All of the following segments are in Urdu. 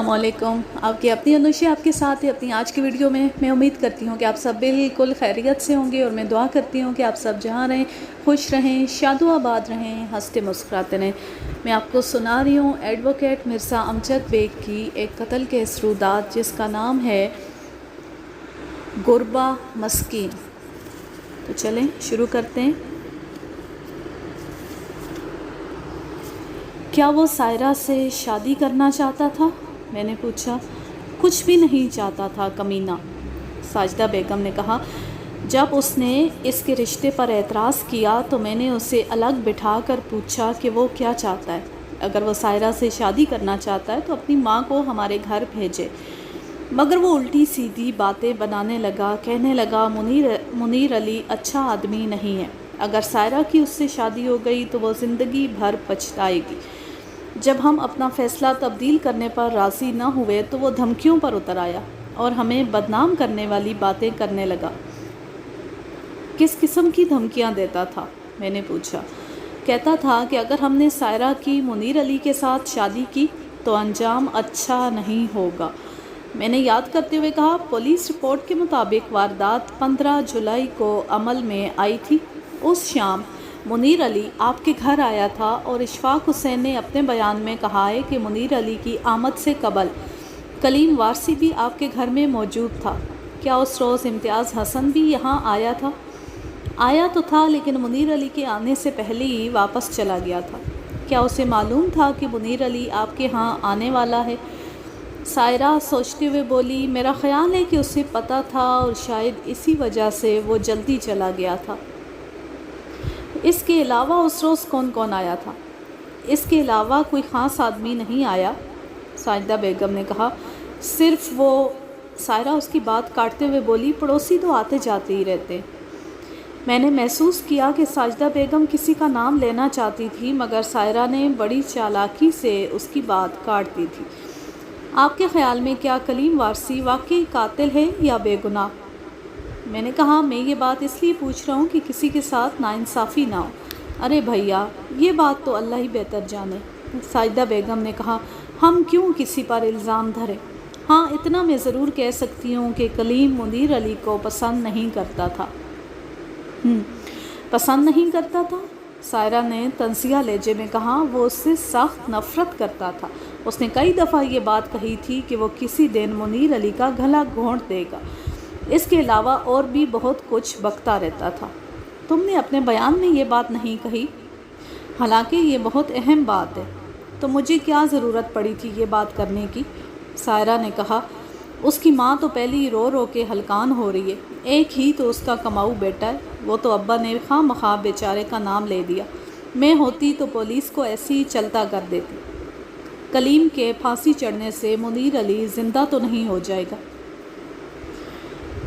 السلام علیکم. آپ کی اپنی انوشی آپ کے ساتھ ہے اپنی آج کی ویڈیو میں. میں امید کرتی ہوں کہ آپ سب بالکل خیریت سے ہوں گے اور میں دعا کرتی ہوں کہ آپ سب جہاں رہیں خوش رہیں, شاد و آباد رہیں, ہنستے مسکراتے رہیں. میں آپ کو سنا رہی ہوں ایڈوکیٹ مرزا امجد بیگ کی ایک قتل کیس رودات جس کا نام ہے غربہ مسکین. تو چلیں شروع کرتے ہیں. کیا وہ سائرہ سے شادی کرنا چاہتا تھا؟ میں نے پوچھا. کچھ بھی نہیں چاہتا تھا کمینہ, ساجدہ بیگم نے کہا. جب اس نے اس کے رشتے پر اعتراض کیا تو میں نے اسے الگ بٹھا کر پوچھا کہ وہ کیا چاہتا ہے. اگر وہ سائرہ سے شادی کرنا چاہتا ہے تو اپنی ماں کو ہمارے گھر بھیجے. مگر وہ الٹی سیدھی باتیں بنانے لگا. کہنے لگا منیر علی اچھا آدمی نہیں ہے. اگر سائرہ کی اس سے شادی ہو گئی تو وہ زندگی بھر پچھتائے گی. جب ہم اپنا فیصلہ تبدیل کرنے پر راضی نہ ہوئے تو وہ دھمکیوں پر اتر آیا اور ہمیں بدنام کرنے والی باتیں کرنے لگا. کس قسم کی دھمکیاں دیتا تھا؟ میں نے پوچھا. کہتا تھا کہ اگر ہم نے سائرہ کی منیر علی کے ساتھ شادی کی تو انجام اچھا نہیں ہوگا. میں نے یاد کرتے ہوئے کہا. پولیس رپورٹ کے مطابق واردات 15 جولائی کو عمل میں آئی تھی. اس شام منیر علی آپ کے گھر آیا تھا اور اشفاق حسین نے اپنے بیان میں کہا ہے کہ منیر علی کی آمد سے قبل کلیم وارثی بھی آپ کے گھر میں موجود تھا. کیا اس روز امتیاز حسن بھی یہاں آیا تھا؟ آیا تو تھا لیکن منیر علی کے آنے سے پہلے ہی واپس چلا گیا تھا. کیا اسے معلوم تھا کہ منیر علی آپ کے ہاں آنے والا ہے؟ سائرہ سوچتے ہوئے بولی. میرا خیال ہے کہ اسے پتہ تھا اور شاید اسی وجہ سے وہ جلدی چلا گیا تھا. اس کے علاوہ اس روز کون کون آیا تھا؟ اس کے علاوہ کوئی خاص آدمی نہیں آیا, ساجدہ بیگم نے کہا. صرف وہ. سائرہ اس کی بات کاٹتے ہوئے بولی. پڑوسی تو آتے جاتے ہی رہتے. میں نے محسوس کیا کہ ساجدہ بیگم کسی کا نام لینا چاہتی تھی مگر سائرہ نے بڑی چالاکی سے اس کی بات کاٹ دی تھی. آپ کے خیال میں کیا کلیم وارثی واقعی قاتل ہے یا بے گناہ؟ میں نے کہا. میں یہ بات اس لیے پوچھ رہا ہوں کہ کسی کے ساتھ ناانصافی نہ ہو. ارے بھیا یہ بات تو اللہ ہی بہتر جانے, ساجدہ بیگم نے کہا. ہم کیوں کسی پر الزام دھریں؟ ہاں اتنا میں ضرور کہہ سکتی ہوں کہ کلیم منیر علی کو پسند نہیں کرتا تھا. پسند نہیں کرتا تھا؟ سائرہ نے تنزیہ لہجے میں کہا. وہ اس سے سخت نفرت کرتا تھا. اس نے کئی دفعہ یہ بات کہی تھی کہ وہ کسی دن منیر علی کا گلا گھونٹ دے گا. اس کے علاوہ اور بھی بہت کچھ بکتا رہتا تھا. تم نے اپنے بیان میں یہ بات نہیں کہی, حالانکہ یہ بہت اہم بات ہے. تو مجھے کیا ضرورت پڑی تھی یہ بات کرنے کی؟ سائرہ نے کہا. اس کی ماں تو پہلی رو رو کے ہلکان ہو رہی ہے. ایک ہی تو اس کا کماؤ بیٹا ہے. وہ تو ابا نے خواہ مخواہ بیچارے کا نام لے دیا. میں ہوتی تو پولیس کو ایسی ہی چلتا کر دیتی. کلیم کے پھانسی چڑھنے سے منیر علی زندہ تو نہیں ہو جائے گا.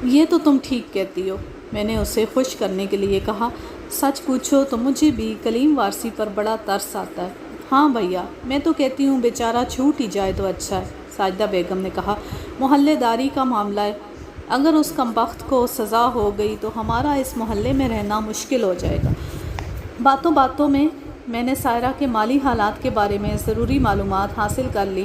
یہ تو تم ٹھیک کہتی ہو, میں نے اسے خوش کرنے کے لیے کہا. سچ پوچھو تو مجھے بھی کلیم وارثی پر بڑا ترس آتا ہے. ہاں بھیا میں تو کہتی ہوں بیچارہ چھوٹ ہی جائے تو اچھا ہے, ساجدہ بیگم نے کہا. محلے داری کا معاملہ ہے. اگر اس کمبخت کو سزا ہو گئی تو ہمارا اس محلے میں رہنا مشکل ہو جائے گا. باتوں باتوں میں نے سائرہ کے مالی حالات کے بارے میں ضروری معلومات حاصل کر لی.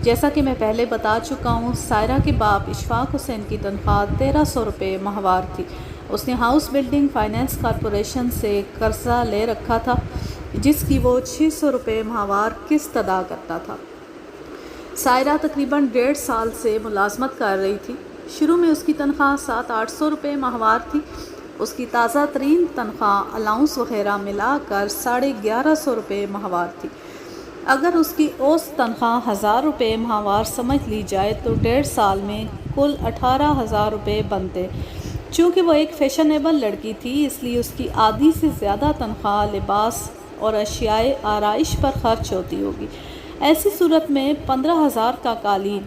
جیسا کہ میں پہلے بتا چکا ہوں سائرہ کے باپ اشفاق حسین کی تنخواہ 1300 روپے ماہوار تھی. اس نے ہاؤس بلڈنگ فائنانس کارپوریشن سے قرضہ لے رکھا تھا جس کی وہ 600 روپے ماہوار قسط ادا کرتا تھا. سائرہ تقریباً 1.5 سال سے ملازمت کر رہی تھی. شروع میں اس کی تنخواہ 700-800 روپے ماہوار تھی. اس کی تازہ ترین تنخواہ الاؤنس وغیرہ ملا کر 1150 روپے ماہوار تھی. اگر اس کی اوسط تنخواہ 1000 روپے ماہوار سمجھ لی جائے تو 1.5 سال میں کل 18,000 روپے بنتے. چونکہ وہ ایک فیشنیبل لڑکی تھی اس لیے اس کی آدھی سے زیادہ تنخواہ لباس اور اشیاء آرائش پر خرچ ہوتی ہوگی. ایسی صورت میں 15,000 کا قالین,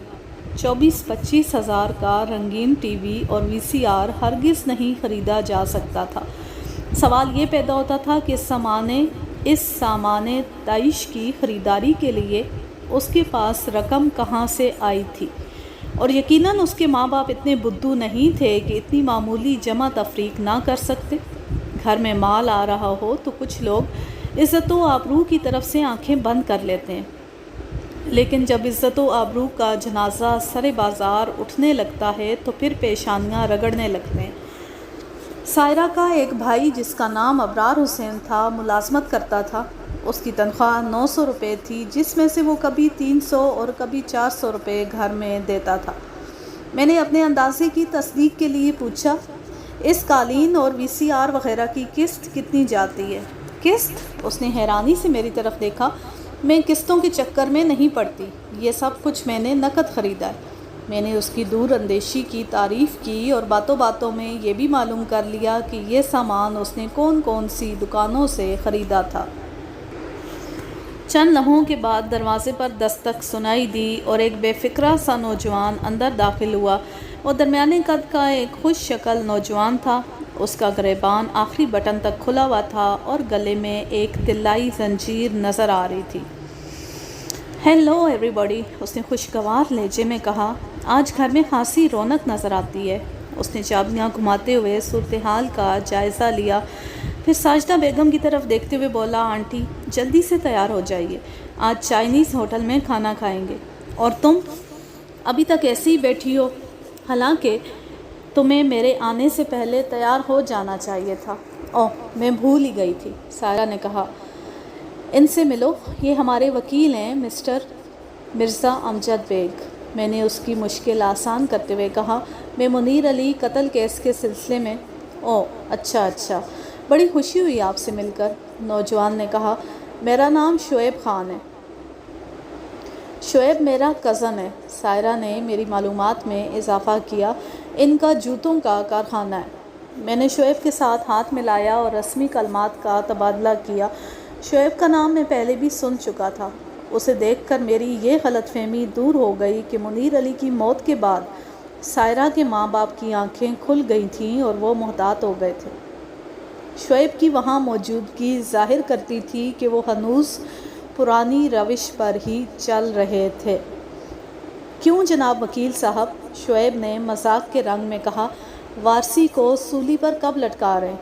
24-25 ہزار کا رنگین ٹی وی اور VCR ہرگز نہیں خریدا جا سکتا تھا. سوال یہ پیدا ہوتا تھا کہ اس سامان تعیش کی خریداری کے لیے اس کے پاس رقم کہاں سے آئی تھی, اور یقیناً اس کے ماں باپ اتنے بدھو نہیں تھے کہ اتنی معمولی جمع تفریق نہ کر سکتے. گھر میں مال آ رہا ہو تو کچھ لوگ عزت و آبرو کی طرف سے آنکھیں بند کر لیتے ہیں. لیکن جب عزت و آبرو کا جنازہ سر بازار اٹھنے لگتا ہے تو پھر پیشانیاں رگڑنے لگتے ہیں۔ سائرہ کا ایک بھائی جس کا نام ابرار حسین تھا ملازمت کرتا تھا۔ اس کی تنخواہ 900 روپے تھی، جس میں سے وہ کبھی 300 اور کبھی 400 روپے گھر میں دیتا تھا۔ میں نے اپنے اندازے کی تصدیق کے لیے پوچھا، اس قالین اور VCR وغیرہ کی قسط کتنی جاتی ہے؟ قسط؟ اس نے حیرانی سے میری طرف دیکھا۔ میں قسطوں کے چکر میں نہیں پڑتی، یہ سب کچھ میں نے نقد خریدا ہے۔ میں نے اس کی دور اندیشی کی تعریف کی اور باتوں باتوں میں یہ بھی معلوم کر لیا کہ یہ سامان اس نے کون کون سی دکانوں سے خریدا تھا۔ چند لمحوں کے بعد دروازے پر دستک سنائی دی اور ایک بے فکرہ سا نوجوان اندر داخل ہوا۔ وہ درمیانے قد کا ایک خوش شکل نوجوان تھا۔ اس کا گریبان آخری بٹن تک کھلا ہوا تھا اور گلے میں ایک طلائی زنجیر نظر آ رہی تھی۔ ہیلو ایوری باڈی، اس نے خوشگوار لہجے میں کہا۔ آج گھر میں خاصی رونق نظر آتی ہے۔ اس نے چابیاں گھماتے ہوئے صورتحال کا جائزہ لیا، پھر ساجدہ بیگم کی طرف دیکھتے ہوئے بولا، آنٹی جلدی سے تیار ہو جائیے، آج چائنیز ہوٹل میں کھانا کھائیں گے۔ اور تم ابھی تک ایسے ہی بیٹھی ہو، حالانکہ تمہیں میرے آنے سے پہلے تیار ہو جانا چاہیے تھا۔ اوہ میں بھول ہی گئی تھی، سائرہ نے کہا۔ ان سے ملو، یہ ہمارے وکیل ہیں مسٹر مرزا امجد بیگ۔ میں نے اس کی مشکل آسان کرتے ہوئے کہا، میں منیر علی قتل کیس کے سلسلے میں۔ اوہ اچھا، بڑی خوشی ہوئی آپ سے مل کر، نوجوان نے کہا۔ میرا نام شعیب خان ہے۔ شعیب میرا کزن ہے، سائرہ نے میری معلومات میں اضافہ کیا۔ ان کا جوتوں کا کارخانہ ہے۔ میں نے شعیب کے ساتھ ہاتھ ملایا اور رسمی کلمات کا تبادلہ کیا۔ شعیب کا نام میں پہلے بھی سن چکا تھا۔ اسے دیکھ کر میری یہ غلط فہمی دور ہو گئی کہ منیر علی کی موت کے بعد سائرہ کے ماں باپ کی آنکھیں کھل گئی تھیں اور وہ محتاط ہو گئے تھے۔ شعیب کی وہاں موجودگی ظاہر کرتی تھی کہ وہ ہنوز پرانی روش پر ہی چل رہے تھے۔ کیوں جناب وکیل صاحب، شعیب نے مذاق کے رنگ میں کہا، وارسی کو سولی پر کب لٹکا رہے ہیں؟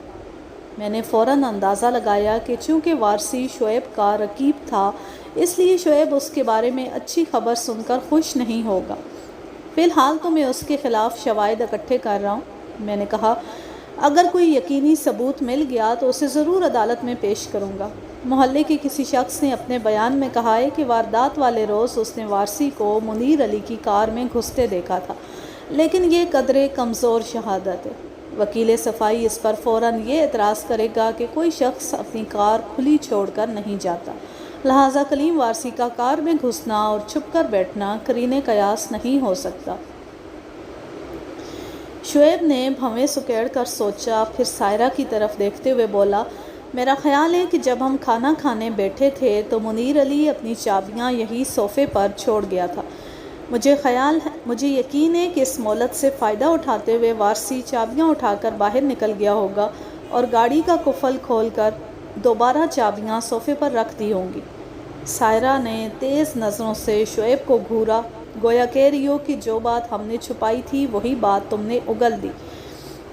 میں نے فوراً اندازہ لگایا کہ چونکہ وارسی شعیب کا رقیب تھا، اس لیے شعیب اس کے بارے میں اچھی خبر سن کر خوش نہیں ہوگا۔ فی الحال تو میں اس کے خلاف شواہد اکٹھے کر رہا ہوں، میں نے کہا۔ اگر کوئی یقینی ثبوت مل گیا تو اسے ضرور عدالت میں پیش کروں گا۔ محلے کے کسی شخص نے اپنے بیان میں کہا ہے کہ واردات والے روز اس نے وارسی کو منیر علی کی کار میں گھستے دیکھا تھا، لیکن یہ قدرے کمزور شہادت ہے۔ وکیل صفائی اس پر فوراً یہ اعتراض کرے گا کہ کوئی شخص اپنی کار کھلی چھوڑ کر نہیں جاتا، لہٰذا کلیم وارسی کا کار میں گھسنا اور چھپ کر بیٹھنا قرینِ قیاس نہیں ہو سکتا۔ شعیب نے بھویں سکیڑ کر سوچا، پھر سائرہ کی طرف دیکھتے ہوئے بولا، میرا خیال ہے کہ جب ہم کھانا کھانے بیٹھے تھے تو منیر علی اپنی چابیاں یہی صوفے پر چھوڑ گیا تھا۔ مجھے یقین ہے کہ اس مہلت سے فائدہ اٹھاتے ہوئے وارسی چابیاں اٹھا کر باہر نکل گیا ہوگا اور گاڑی کا قفل کھول کر دوبارہ چابیاں صوفے پر رکھ دی ہوں گی۔ سائرہ نے تیز نظروں سے شعیب کو گھورا، گویا کہہ رہی ہو کہ جو بات ہم نے چھپائی تھی وہی بات تم نے اگل دی۔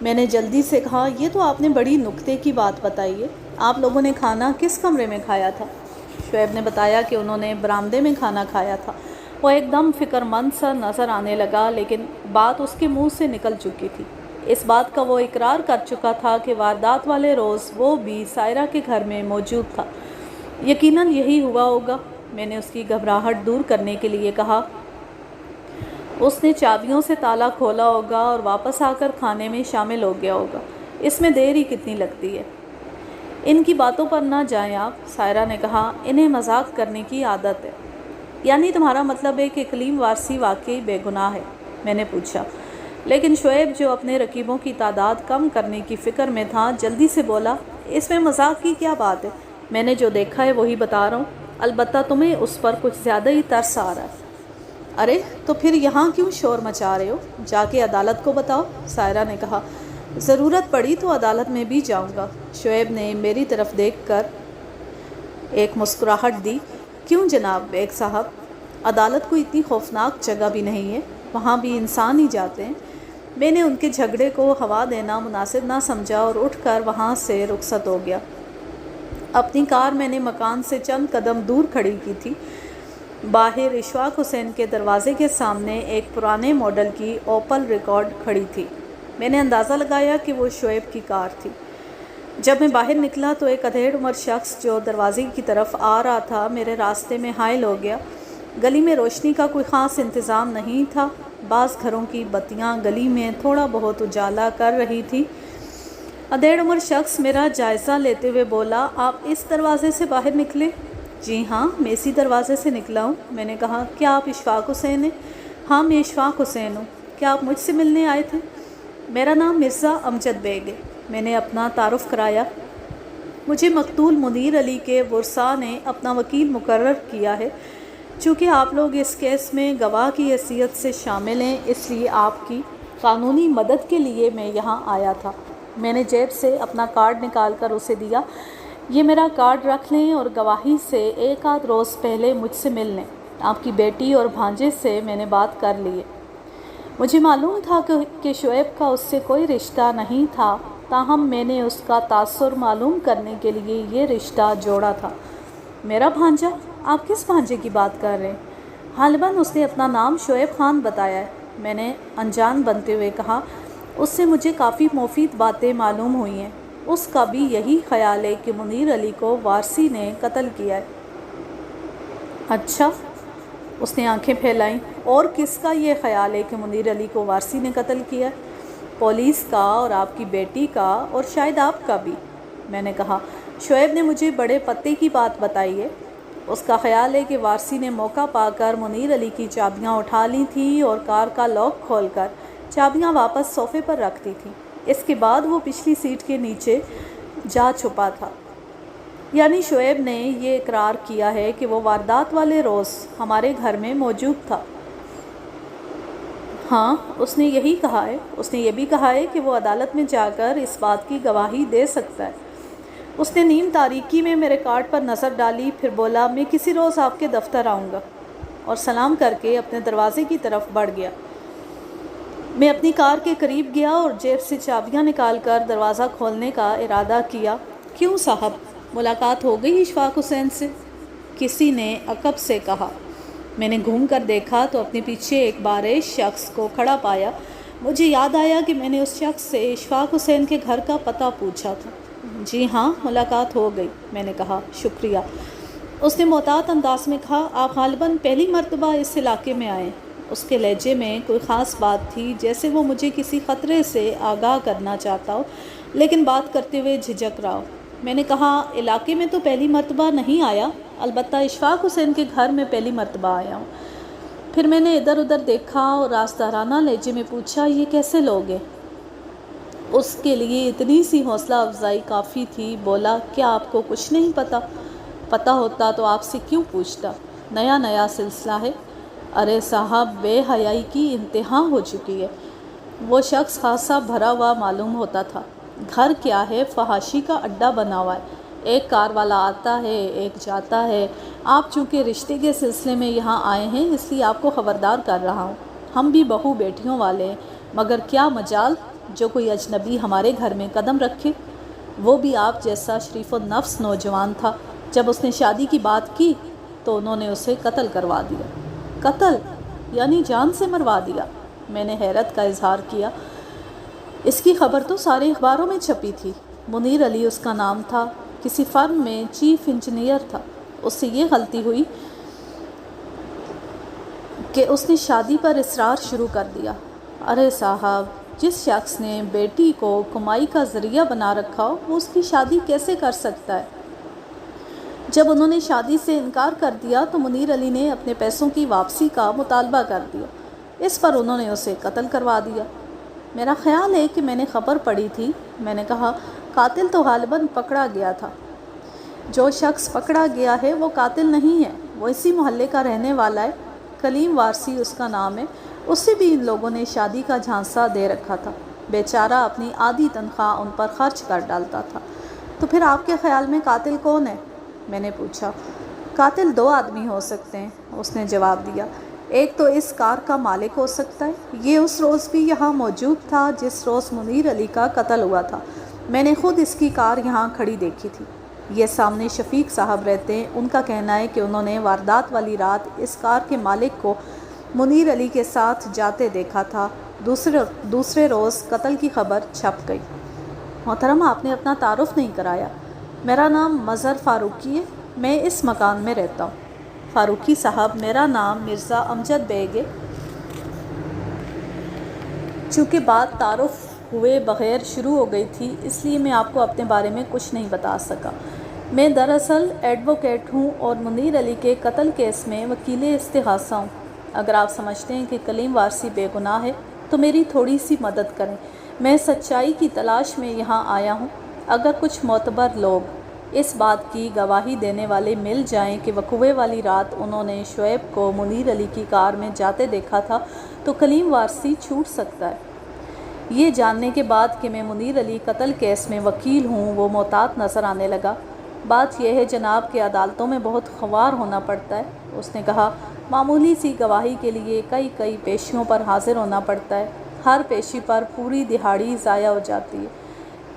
میں نے جلدی سے کہا، یہ تو آپ نے بڑی نکتے کی بات بتائی ہے، آپ لوگوں نے کھانا کس کمرے میں کھایا تھا؟ شعیب نے بتایا کہ انہوں نے برآمدے میں کھانا کھایا تھا۔ وہ ایک دم فکر مند سا نظر آنے لگا، لیکن بات اس کے منہ سے نکل چکی تھی۔ اس بات کا وہ اقرار کر چکا تھا کہ واردات والے روز وہ بھی سائرہ کے گھر میں موجود تھا۔ یقیناً یہی ہوا ہوگا، میں نے اس کی گھبراہٹ دور کرنے کے لیے کہا۔ اس نے چابیوں سے تالا کھولا ہوگا اور واپس آ کر کھانے میں شامل ہو گیا ہوگا، اس میں دیر ہی کتنی لگتی ہے۔ ان کی باتوں پر نہ جائیں آپ، سائرہ نے کہا، انہیں مذاق کرنے کی عادت ہے۔ یعنی تمہارا مطلب ہے کہ کلیم وارسی واقعی بے گناہ ہے؟ میں نے پوچھا۔ لیکن شعیب، جو اپنے رقیبوں کی تعداد کم کرنے کی فکر میں تھا، جلدی سے بولا، اس میں مذاق کی کیا بات ہے؟ میں نے جو دیکھا ہے وہی بتا رہا ہوں، البتہ تمہیں اس پر کچھ زیادہ ہی ترس آ رہا ہے۔ ارے تو پھر یہاں کیوں شور مچا رہے ہو؟ جا کے عدالت کو بتاؤ، سائرہ نے کہا۔ ضرورت پڑی تو عدالت میں بھی جاؤں گا۔ شعیب نے میری طرف دیکھ کر ایک مسکراہٹ دی۔ کیوں جناب بیگ صاحب، عدالت کو اتنی خوفناک جگہ بھی نہیں ہے، وہاں بھی انسان ہی جاتے ہیں۔ میں نے ان کے جھگڑے کو ہوا دینا مناسب نہ سمجھا اور اٹھ کر وہاں سے رخصت ہو گیا۔ اپنی کار میں نے مکان سے چند قدم دور کھڑی کی تھی۔ باہر اشفاق حسین کے دروازے کے سامنے ایک پرانے ماڈل کی اوپل ریکارڈ کھڑی تھی۔ میں نے اندازہ لگایا کہ وہ شعیب کی کار تھی۔ جب میں باہر نکلا تو ایک ادھیڑ عمر شخص جو دروازے کی طرف آ رہا تھا میرے راستے میں حائل ہو گیا۔ گلی میں روشنی کا کوئی خاص انتظام نہیں تھا۔ بعض گھروں کی بتیاں گلی میں تھوڑا بہت اجالا کر رہی تھی۔ ادھیڑ عمر شخص میرا جائزہ لیتے ہوئے بولا، آپ اس دروازے سے باہر نکلے؟ جی ہاں، میں اسی دروازے سے نکلا ہوں۔ میں نے کہا، کیا آپ اشفاق حسین ہیں؟ ہاں، میں اشفاق حسین ہوں۔ کیا آپ مجھ سے ملنے آئے تھے؟ میرا نام مرزا امجد بیگ ہے۔ میں نے اپنا تعارف کرایا۔ مجھے مقتول منیر علی کے ورثاء نے اپنا وکیل مقرر کیا ہے۔ چونکہ آپ لوگ اس کیس میں گواہ کی حیثیت سے شامل ہیں، اس لیے آپ کی قانونی مدد کے لیے میں یہاں آیا تھا۔ میں نے جیب سے اپنا کارڈ نکال کر اسے دیا۔ یہ میرا کارڈ رکھ لیں اور گواہی سے ایک آدھ روز پہلے مجھ سے مل لیں۔ آپ کی بیٹی اور بھانجے سے میں نے بات کر لی ہے۔ مجھے معلوم تھا کہ شعیب کا اس سے کوئی رشتہ نہیں تھا، تاہم میں نے اس کا تاثر معلوم کرنے کے لیے یہ رشتہ جوڑا تھا۔ میرا بھانجا؟ آپ کس بھانجے کی بات کر رہے ہیں؟ غالباً اس نے اپنا نام شعیب خان بتایا ہے، میں نے انجان بنتے ہوئے کہا۔ اس سے مجھے کافی مفید باتیں معلوم ہوئی ہیں۔ اس کا بھی یہی خیال ہے کہ منیر علی کو وارسی نے قتل کیا ہے۔ اچھا، اس نے آنکھیں پھیلائیں۔ اور کس کا یہ خیال ہے کہ منیر علی کو وارسی نے قتل کیا ہے؟ پولیس کا اور آپ کی بیٹی کا اور شاید آپ کا بھی، میں نے کہا۔ شعیب نے مجھے بڑے پتے کی بات بتائی ہے۔ اس کا خیال ہے کہ وارسی نے موقع پا کر منیر علی کی چابیاں اٹھا لی تھیں اور کار کا لاک کھول کر چابیاں واپس صوفے پر رکھ دی تھیں۔ اس کے بعد وہ پچھلی سیٹ کے نیچے جا چھپا تھا۔ یعنی شعیب نے یہ اقرار کیا ہے کہ وہ واردات والے روز ہمارے گھر میں موجود تھا۔ ہاں، اس نے یہی کہا ہے۔ اس نے یہ بھی کہا ہے کہ وہ عدالت میں جا کر اس بات کی گواہی دے سکتا ہے۔ اس نے نیم تاریکی میں میرے کارڈ پر نظر ڈالی، پھر بولا، میں کسی روز آپ کے دفتر آؤں گا، اور سلام کر کے اپنے دروازے کی طرف بڑھ گیا۔ میں اپنی کار کے قریب گیا اور جیب سے چابیاں نکال کر دروازہ کھولنے کا ارادہ کیا۔ کیوں صاحب، ملاقات ہو گئی اشفاق حسین سے؟ کسی نے عقب سے کہا۔ میں نے گھوم کر دیکھا تو اپنے پیچھے ایک بارش شخص کو کھڑا پایا۔ مجھے یاد آیا کہ میں نے اس شخص سے اشفاق حسین کے گھر کا پتہ پوچھا تھا۔ جی ہاں، ملاقات ہو گئی، میں نے کہا، شکریہ۔ اس نے محتاط انداز میں کہا، آپ غالباً پہلی مرتبہ اس علاقے میں آئے۔ اس کے لہجے میں کوئی خاص بات تھی، جیسے وہ مجھے کسی خطرے سے آگاہ کرنا چاہتا ہو، لیکن بات کرتے ہوئے جھجک رہا ہو۔ میں نے کہا، علاقے میں تو پہلی مرتبہ نہیں آیا، البتہ اشفاق حسین کے گھر میں پہلی مرتبہ آیا ہوں۔ پھر میں نے ادھر ادھر دیکھا اور رازدارانہ لہجے میں پوچھا، یہ کیسے لوگ ہیں؟ اس کے لیے اتنی سی حوصلہ افزائی کافی تھی۔ بولا، کیا آپ کو کچھ نہیں پتہ ہوتا تو آپ سے کیوں پوچھتا؟ نیا سلسلہ ہے۔ ارے صاحب، بے حیائی کی انتہا ہو چکی ہے۔ وہ شخص خاصا بھرا ہوا معلوم ہوتا تھا۔ گھر کیا ہے، فحاشی کا اڈا بنا ہوا ہے۔ ایک کار والا آتا ہے، ایک جاتا ہے۔ آپ چونکہ رشتے کے سلسلے میں یہاں آئے ہیں، اس لیے آپ کو خبردار کر رہا ہوں۔ ہم بھی بہو بیٹیوں والے ہیں، مگر کیا مجال جو کوئی اجنبی ہمارے گھر میں قدم رکھے، وہ بھی آپ جیسا شریف النفس نوجوان تھا۔ جب اس نے شادی کی بات کی تو انہوں نے اسے قتل کروا دیا۔ قتل؟ یعنی جان سے مروا دیا؟ میں نے حیرت کا اظہار کیا۔ اس کی خبر تو سارے اخباروں میں چھپی تھی۔ منیر علی اس کا نام تھا، کسی فرم میں چیف انجینئر تھا۔ اس سے یہ غلطی ہوئی کہ اس نے شادی پر اصرار شروع کر دیا۔ ارے صاحب، جس شخص نے بیٹی کو کمائی کا ذریعہ بنا رکھا ہو، وہ اس کی شادی کیسے کر سکتا ہے؟ جب انہوں نے شادی سے انکار کر دیا تو منیر علی نے اپنے پیسوں کی واپسی کا مطالبہ کر دیا۔ اس پر انہوں نے اسے قتل کروا دیا۔ میرا خیال ہے کہ میں نے خبر پڑھی تھی، میں نے کہا۔ قاتل تو غالباً پکڑا گیا تھا۔ جو شخص پکڑا گیا ہے وہ قاتل نہیں ہے، وہ اسی محلے کا رہنے والا ہے، کلیم وارسی اس کا نام ہے۔ اس سے بھی ان لوگوں نے شادی کا جھانسا دے رکھا تھا۔ بیچارہ اپنی آدھی تنخواہ ان پر خرچ کر ڈالتا تھا۔ تو پھر آپ کے خیال میں قاتل کون ہے؟ میں نے پوچھا۔ قاتل دو آدمی ہو سکتے ہیں، اس نے جواب دیا۔ ایک تو اس کار کا مالک ہو سکتا ہے، یہ اس روز بھی یہاں موجود تھا جس روز منیر علی کا قتل ہوا تھا۔ میں نے خود اس کی کار یہاں کھڑی دیکھی تھی۔ یہ سامنے شفیق صاحب رہتے ہیں، ان کا کہنا ہے کہ انہوں نے واردات والی رات اس کار کے مالک کو منیر علی کے ساتھ جاتے دیکھا تھا۔ دوسرے روز قتل کی خبر چھپ گئی۔ محترم، آپ نے اپنا تعارف نہیں کرایا۔ میرا نام مظہر فاروقی ہے، میں اس مکان میں رہتا ہوں۔ فاروقی صاحب، میرا نام مرزا امجد بیگ ہے۔ چونکہ بات تعارف ہوئے بغیر شروع ہو گئی تھی، اس لیے میں آپ کو اپنے بارے میں کچھ نہیں بتا سکا۔ میں دراصل ایڈوکیٹ ہوں اور منیر علی کے قتل کیس میں وکیل استغاثہ ہوں۔ اگر آپ سمجھتے ہیں کہ کلیم وارثی بے گناہ ہے تو میری تھوڑی سی مدد کریں۔ میں سچائی کی تلاش میں یہاں آیا ہوں۔ اگر کچھ معتبر لوگ اس بات کی گواہی دینے والے مل جائیں کہ وقوعے والی رات انہوں نے شعیب کو منیر علی کی کار میں جاتے دیکھا تھا تو کلیم وارثی چھوٹ سکتا ہے۔ یہ جاننے کے بعد کہ میں منیر علی قتل کیس میں وکیل ہوں، وہ محتاط نظر آنے لگا۔ بات یہ ہے جناب کہ عدالتوں میں بہت خوار ہونا پڑتا ہے، اس نے کہا۔ معمولی سی گواہی کے لیے کئی پیشیوں پر حاضر ہونا پڑتا ہے، ہر پیشی پر پوری دہاڑی ضائع ہو جاتی ہے۔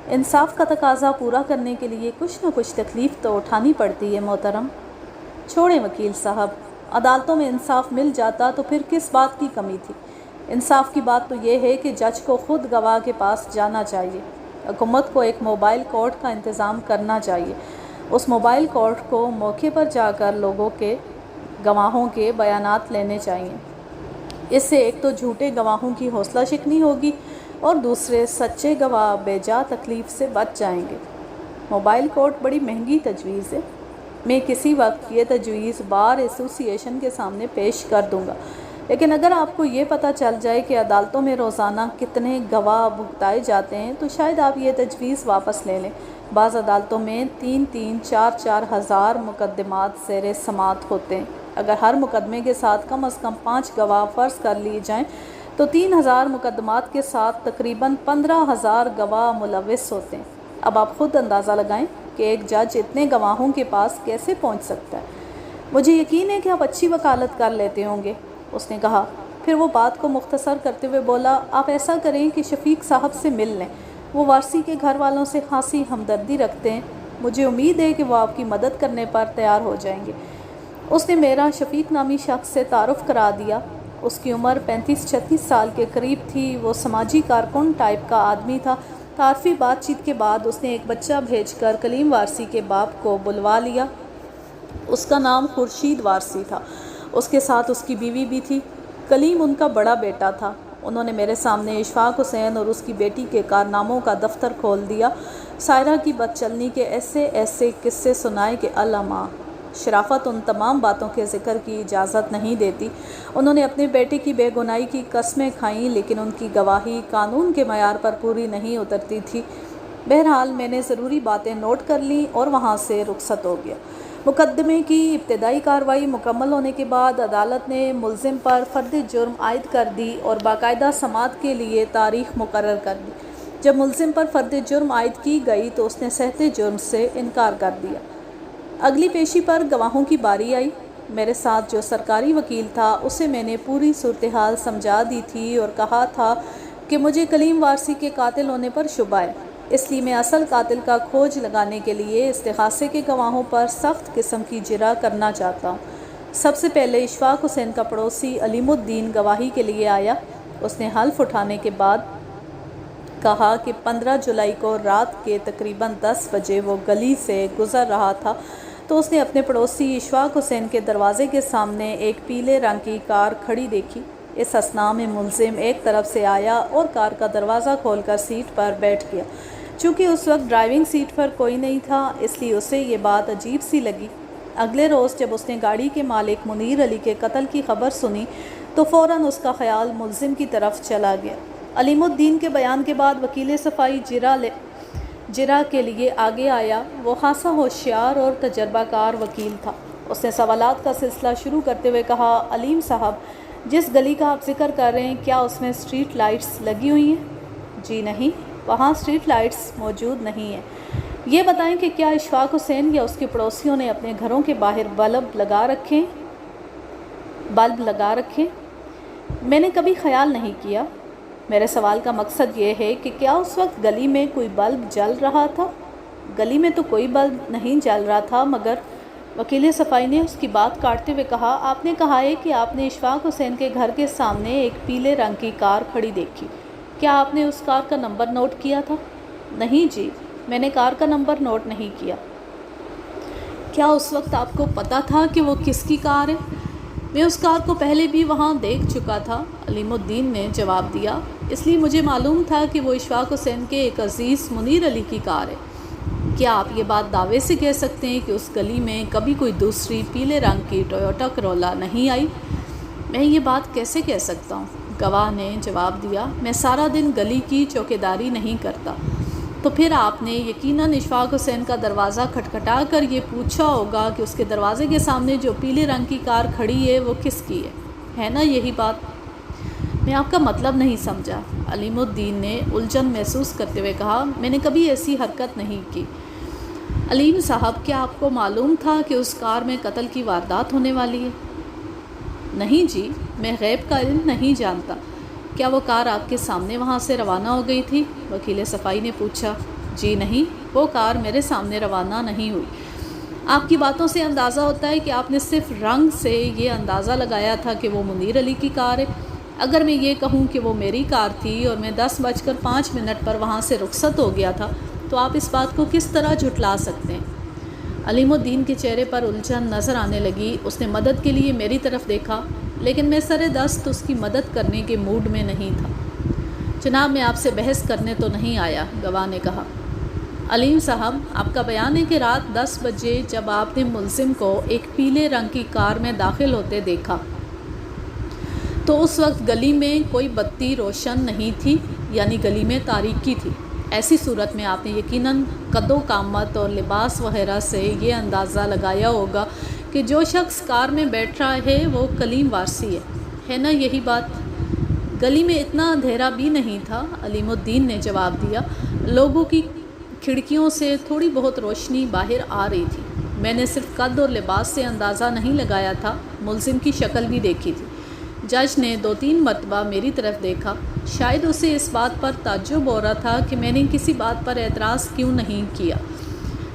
انصاف کا تقاضا پورا کرنے کے لیے کچھ نہ کچھ تکلیف تو اٹھانی پڑتی ہے محترم۔ چھوڑیں وکیل صاحب، عدالتوں میں انصاف مل جاتا تو پھر کس بات کی کمی تھی؟ انصاف کی بات تو یہ ہے کہ جج کو خود گواہ کے پاس جانا چاہیے۔ حکومت کو ایک موبائل کورٹ کا انتظام کرنا چاہیے۔ اس موبائل کورٹ کو موقع پر جا کر لوگوں کے گواہوں کے بیانات لینے چاہیے۔ اس سے ایک تو جھوٹے گواہوں کی حوصلہ شکنی ہوگی اور دوسرے سچے گواہ بے جا تکلیف سے بچ جائیں گے۔ موبائل کورٹ بڑی مہنگی تجویز ہے۔ میں کسی وقت یہ تجویز بار ایسوسی ایشن کے سامنے پیش کر دوں گا، لیکن اگر آپ کو یہ پتہ چل جائے کہ عدالتوں میں روزانہ کتنے گواہ بھگتائے جاتے ہیں تو شاید آپ یہ تجویز واپس لے لیں۔ بعض عدالتوں میں 3,000-4,000 ہزار مقدمات زیر سماعت ہوتے ہیں۔ اگر ہر مقدمے کے ساتھ کم از کم 5 گواہ فرض کر لیے جائیں تو 3,000 مقدمات کے ساتھ تقریباً 15,000 گواہ ملوث ہوتے ہیں۔ اب آپ خود اندازہ لگائیں کہ ایک جج اتنے گواہوں کے پاس کیسے پہنچ سکتا ہے۔ مجھے یقین ہے کہ آپ اچھی وکالت کر لیتے ہوں گے، اس نے کہا۔ پھر وہ بات کو مختصر کرتے ہوئے بولا، آپ ایسا کریں کہ شفیق صاحب سے مل لیں، وہ وارثی کے گھر والوں سے خاصی ہمدردی رکھتے ہیں، مجھے امید ہے کہ وہ آپ کی مدد کرنے پر تیار ہو جائیں گے۔ اس نے میرا شفیق نامی شخص سے تعارف کرا دیا۔ اس کی عمر 35-36 سال کے قریب تھی۔ وہ سماجی کارکن ٹائپ کا آدمی تھا۔ تعارفی بات چیت کے بعد اس نے ایک بچہ بھیج کر کلیم وارثی کے باپ کو بلوا لیا۔ اس کا نام خورشید وارثی تھا۔ اس کے ساتھ اس کی بیوی بھی تھی۔ کلیم ان کا بڑا بیٹا تھا۔ انہوں نے میرے سامنے اشفاق حسین اور اس کی بیٹی کے کارناموں کا دفتر کھول دیا۔ سائرہ کی بد چلنی کے ایسے قصے سنائے کہ علامہ شرافت ان تمام باتوں کے ذکر کی اجازت نہیں دیتی۔ انہوں نے اپنے بیٹے کی بے گناہی کی قسمیں کھائیں، لیکن ان کی گواہی قانون کے معیار پر پوری نہیں اترتی تھی۔ بہرحال میں نے ضروری باتیں نوٹ کر لیں اور وہاں سے رخصت ہو گیا۔ مقدمے کی ابتدائی کارروائی مکمل ہونے کے بعد عدالت نے ملزم پر فرد جرم عائد کر دی اور باقاعدہ سماعت کے لیے تاریخ مقرر کر دی۔ جب ملزم پر فرد جرم عائد کی گئی تو اس نے صحت جرم سے انکار کر دیا۔ اگلی پیشی پر گواہوں کی باری آئی۔ میرے ساتھ جو سرکاری وکیل تھا اسے میں نے پوری صورتحال سمجھا دی تھی اور کہا تھا کہ مجھے کلیم وارثی کے قاتل ہونے پر شبہ ہے، اس لیے میں اصل قاتل کا کھوج لگانے کے لیے استغاثے کے گواہوں پر سخت قسم کی جرح کرنا چاہتا ہوں۔ سب سے پہلے اشفاق حسین کا پڑوسی علیم الدین گواہی کے لیے آیا۔ اس نے حلف اٹھانے کے بعد کہا کہ 15 جولائی کو رات کے تقریباً 10 بجے وہ گلی سے گزر رہا تھا تو اس نے اپنے پڑوسی اشفاق حسین کے دروازے کے سامنے ایک پیلے رنگ کی کار کھڑی دیکھی۔ اس اثناء میں ملزم ایک طرف سے آیا اور کار کا دروازہ کھول کر سیٹ پر بیٹھ گیا۔ چونکہ اس وقت ڈرائیونگ سیٹ پر کوئی نہیں تھا اس لیے اسے یہ بات عجیب سی لگی۔ اگلے روز جب اس نے گاڑی کے مالک منیر علی کے قتل کی خبر سنی تو فوراً اس کا خیال ملزم کی طرف چلا گیا۔ علیم الدین کے بیان کے بعد وکیل صفائی جرح کے لیے آگے آیا۔ وہ خاصا ہوشیار اور تجربہ کار وکیل تھا۔ اس نے سوالات کا سلسلہ شروع کرتے ہوئے کہا، علیم صاحب، جس گلی کا آپ ذکر کر رہے ہیں کیا اس میں اسٹریٹ لائٹس لگی ہوئی ہیں؟ جی نہیں، وہاں اسٹریٹ لائٹس موجود نہیں ہیں۔ یہ بتائیں کہ کیا اشفاق حسین یا اس کے پڑوسیوں نے اپنے گھروں کے باہر بلب لگا رکھے؟ میں نے کبھی خیال نہیں کیا۔ میرے سوال کا مقصد یہ ہے کہ کیا اس وقت گلی میں کوئی بلب جل رہا تھا؟ گلی میں تو کوئی بلب نہیں جل رہا تھا، مگر وکیل صفائی نے اس کی بات کاٹتے ہوئے کہا، آپ نے کہا ہے کہ آپ نے اشفاق حسین کے گھر کے سامنے ایک پیلے رنگ کی کار کھڑی دیکھی، کیا آپ نے اس کار کا نمبر نوٹ کیا تھا؟ نہیں جی، میں نے کار کا نمبر نوٹ نہیں کیا۔ کیا اس وقت آپ کو پتہ تھا کہ وہ کس کی کار ہے؟ میں اس کار کو پہلے بھی وہاں دیکھ چکا تھا، علیم الدین نے جواب دیا، اس لیے مجھے معلوم تھا کہ وہ اشفاق حسین کے ایک عزیز منیر علی کی کار ہے۔ کیا آپ یہ بات دعوے سے کہہ سکتے ہیں کہ اس گلی میں کبھی کوئی دوسری پیلے رنگ کی ٹویوٹا کرولا نہیں آئی؟ میں یہ بات کیسے کہہ سکتا ہوں؟ گواہ نے جواب دیا، میں سارا دن گلی کی چوکیداری نہیں کرتا۔ تو پھر آپ نے یقیناً اشفاق حسین کا دروازہ کھٹکھٹا کر یہ پوچھا ہوگا کہ اس کے دروازے کے سامنے جو پیلے رنگ کی کار کھڑی ہے وہ کس کی ہے نا یہی بات؟ میں آپ کا مطلب نہیں سمجھا، علیم الدین نے الجھن محسوس کرتے ہوئے کہا، میں نے کبھی ایسی حرکت نہیں کی۔ علیم صاحب، کیا آپ کو معلوم تھا کہ اس کار میں قتل کی واردات ہونے والی ہے؟ نہیں جی، میں غیب کا علم نہیں جانتا۔ کیا وہ کار آپ کے سامنے وہاں سے روانہ ہو گئی تھی؟ وکیل صفائی نے پوچھا۔ جی نہیں، وہ کار میرے سامنے روانہ نہیں ہوئی۔ آپ کی باتوں سے اندازہ ہوتا ہے کہ آپ نے صرف رنگ سے یہ اندازہ لگایا تھا کہ وہ منیر علی کی کار ہے۔ اگر میں یہ کہوں کہ وہ میری کار تھی اور میں 10:05 پر وہاں سے رخصت ہو گیا تھا تو آپ اس بات کو کس طرح جھٹلا سکتے ہیں؟ علیم الدین کے چہرے پر الجھن نظر آنے لگی۔ اس نے مدد کے لیے میری طرف دیکھا، لیکن میں سر دست اس کی مدد کرنے کے موڈ میں نہیں تھا۔ جناب، میں آپ سے بحث کرنے تو نہیں آیا، گواہ نے کہا۔ علیم صاحب، آپ کا بیان ہے کہ رات 10 بجے جب آپ نے ملزم کو ایک پیلے رنگ کی کار میں داخل ہوتے دیکھا تو اس وقت گلی میں کوئی بتی روشن نہیں تھی، یعنی گلی میں تاریکی تھی۔ ایسی صورت میں آپ نے یقیناً قد و قامت اور لباس وغیرہ سے یہ اندازہ لگایا ہوگا کہ جو شخص کار میں بیٹھ رہا ہے وہ کلیم وارثی ہے نا یہی بات؟ گلی میں اتنا اندھیرا بھی نہیں تھا، علیم الدین نے جواب دیا، لوگوں کی کھڑکیوں سے تھوڑی بہت روشنی باہر آ رہی تھی۔ میں نے صرف قد اور لباس سے اندازہ نہیں لگایا تھا، ملزم کی شکل بھی دیکھی تھی۔ جج نے 2-3 مرتبہ میری طرف دیکھا، شاید اسے اس بات پر تعجب ہو رہا تھا کہ میں نے کسی بات پر اعتراض کیوں نہیں کیا۔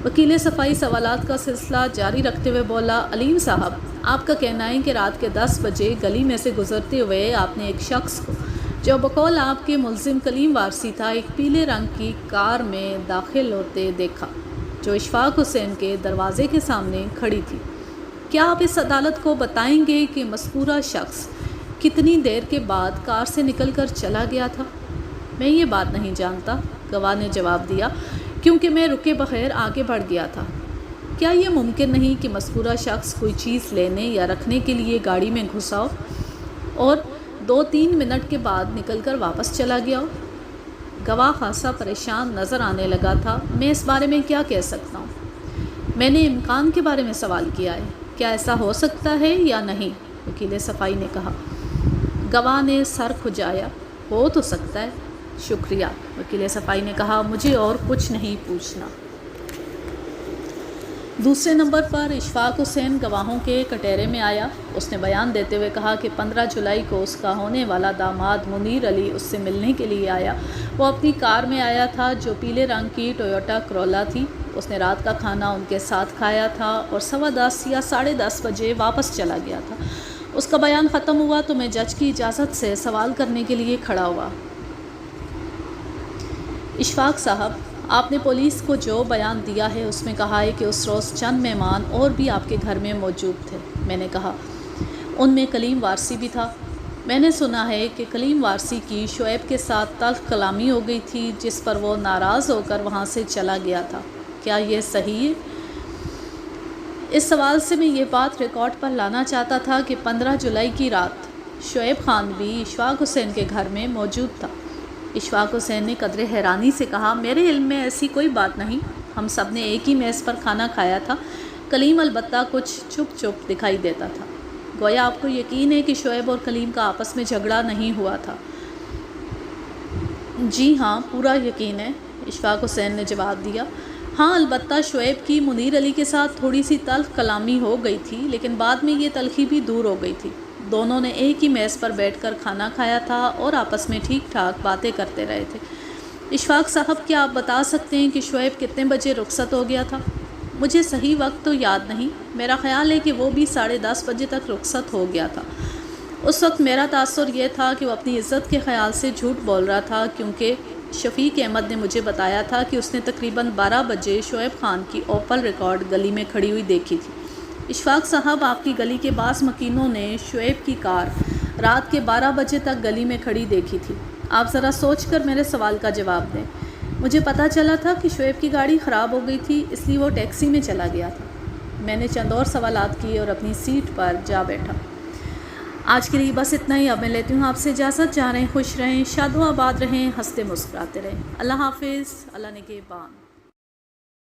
وکیل صفائی سوالات کا سلسلہ جاری رکھتے ہوئے بولا، علیم صاحب، آپ کا کہنا ہے کہ رات کے 10 بجے گلی میں سے گزرتے ہوئے آپ نے ایک شخص کو، جو بقول آپ کے ملزم کلیم وارثی تھا، ایک پیلے رنگ کی کار میں داخل ہوتے دیکھا جو اشفاق حسین کے دروازے کے سامنے کھڑی تھی۔ کیا آپ اس عدالت کو بتائیں گے کہ مذکورہ شخص کتنی دیر کے بعد کار سے نکل کر چلا گیا تھا؟ میں یہ بات نہیں جانتا، گواہ نے جواب دیا، کیونکہ میں رکے بغیر آگے بڑھ گیا تھا۔ کیا یہ ممکن نہیں کہ مذکورہ شخص کوئی چیز لینے یا رکھنے کے لیے گاڑی میں گھسا ہو اور 2-3 منٹ کے بعد نکل کر واپس چلا گیا ہو؟ گواہ خاصا پریشان نظر آنے لگا تھا۔ میں اس بارے میں کیا کہہ سکتا ہوں؟ میں نے امکان کے بارے میں سوال کیا ہے، کیا ایسا ہو سکتا ہے یا نہیں؟ وکیل صفائی نے کہا۔ گواہ نے سر کھجایا، ہو تو سکتا ہے۔ شکریہ، وکیل صفائی نے کہا، مجھے اور کچھ نہیں پوچھنا۔ دوسرے نمبر پر اشفاق حسین گواہوں کے کٹہرے میں آیا۔ اس نے بیان دیتے ہوئے کہا کہ 15 جولائی کو اس کا ہونے والا داماد منیر علی اس سے ملنے کے لیے آیا۔ وہ اپنی کار میں آیا تھا جو پیلے رنگ کی ٹویوٹا کرولا تھی۔ اس نے رات کا کھانا ان کے ساتھ کھایا تھا اور 10:15 یا 10:30 بجے واپس چلا گیا تھا۔ اس کا بیان ختم ہوا تو میں جج کی اجازت سے سوال کرنے کے لیے کھڑا ہوا۔ اشفاق صاحب، آپ نے پولیس کو جو بیان دیا ہے اس میں کہا ہے کہ اس روز چند مہمان اور بھی آپ کے گھر میں موجود تھے۔ میں نے کہا، ان میں کلیم وارثی بھی تھا۔ میں نے سنا ہے کہ کلیم وارثی کی شعیب کے ساتھ تلخ کلامی ہو گئی تھی جس پر وہ ناراض ہو کر وہاں سے چلا گیا تھا، کیا یہ صحیح ہے؟ اس سوال سے میں یہ بات ریکارڈ پر لانا چاہتا تھا کہ 15 جولائی کی رات شعیب خان بھی اشفاق حسین کے گھر میں موجود تھا۔ اشفاق حسین نے قدرے حیرانی سے کہا، میرے علم میں ایسی کوئی بات نہیں، ہم سب نے ایک ہی میز پر کھانا کھایا تھا، کلیم البتہ کچھ چپ چپ دکھائی دیتا تھا۔ گویا آپ کو یقین ہے کہ شعیب اور کلیم کا آپس میں جھگڑا نہیں ہوا تھا؟ جی ہاں، پورا یقین ہے، اشفاق حسین نے جواب دیا۔ ہاں، البتہ شعیب کی منیر علی کے ساتھ تھوڑی سی تلخ کلامی ہو گئی تھی، لیکن بعد میں یہ تلخی بھی دور ہو گئی تھی۔ دونوں نے ایک ہی میز پر بیٹھ کر کھانا کھایا تھا اور آپس میں ٹھیک ٹھاک باتیں کرتے رہے تھے۔ اشفاق صاحب کیا آپ بتا سکتے ہیں کہ شعیب کتنے بجے رخصت ہو گیا تھا؟ مجھے صحیح وقت تو یاد نہیں، میرا خیال ہے کہ وہ بھی 10:30 بجے تک رخصت ہو گیا تھا۔ اس وقت میرا تاثر یہ تھا کہ وہ اپنی عزت کے خیال سے جھوٹ بول رہا تھا، کیونکہ شفیق احمد نے مجھے بتایا تھا کہ اس نے تقریباً 12 بجے شعیب خان کی اوپل ریکارڈ گلی میں کھڑی ہوئی دیکھی تھی۔ اشفاق صاحب، آپ کی گلی کے بعض مکینوں نے شعیب کی کار رات کے 12 بجے تک گلی میں کھڑی دیکھی تھی۔ آپ ذرا سوچ کر میرے سوال کا جواب دیں۔ مجھے پتہ چلا تھا کہ شعیب کی گاڑی خراب ہو گئی تھی، اس لیے وہ ٹیکسی میں چلا گیا تھا۔ میں نے چند اور سوالات کیے اور اپنی سیٹ پر جا بیٹھا۔ آج کے لیے بس اتنا ہی، اب میں لیتی ہوں آپ سے اجازت۔ جا رہیں خوش رہیں، شاد و آباد رہیں، ہنستے مسکراتے رہیں۔ اللہ حافظ، اللہ نگہبان۔